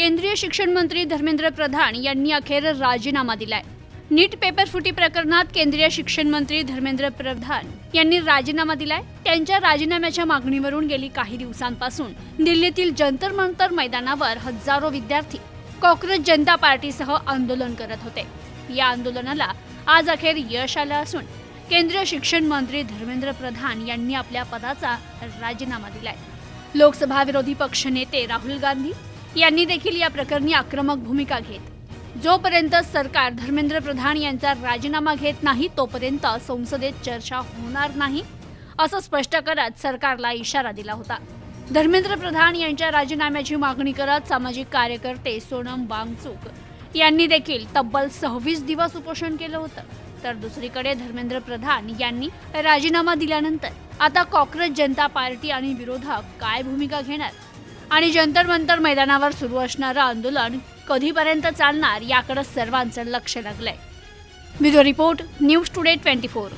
केंद्रीय शिक्षण मंत्री धर्मेंद्र प्रधान यांनी अखेर राजीनामा दिलाय। नीट पेपर फुटी प्रकरणात केंद्रीय शिक्षण मंत्री धर्मेंद्र प्रधान यांनी राजीनामा दिलाय। त्यांच्या राजीनाम्याच्या मागणीवरून गेली काही दिवसांपासून दिल्लीतील जंतर मंतर मैदानावर हजारो विद्यार्थी कॉक्रोच जनता पार्टीसह आंदोलन करत होते। या आंदोलनाला आज अखेर यश आलं असून केंद्रीय शिक्षण मंत्री धर्मेंद्र प्रधान यांनी आपल्या पदाचा राजीनामा दिलाय। लोकसभा विरोधी पक्ष नेते राहुल गांधी यांनी देखील या प्रकरणी आक्रमक भूमिका घेत जोपर्यंत सरकार धर्मेंद्र प्रधान यांचा राजीनामा घेत नाही तोपर्यंत संसदेत चर्चा होणार नाही असं स्पष्ट करत सरकारला इशारा दिला होता। धर्मेंद्र प्रधान यांच्या राजीनाम्याची मागणी करत सामाजिक कार्यकर्ते सोनम वांगचुक यांनी देखील तब्बल 26 दिवस उपोषण केलं होतं। तर दुसरीकडे धर्मेंद्र प्रधान यांनी राजीनामा दिल्यानंतर आता कॉक्रोच जनता पार्टी आणि विरोधक काय भूमिका घेणार आणि जंतर मंतर मैदानावर सुरू असणारं आंदोलन कधीपर्यंत चालणार याकडे सर्वांचं लक्ष लागलंय। Bureau report, news today 24।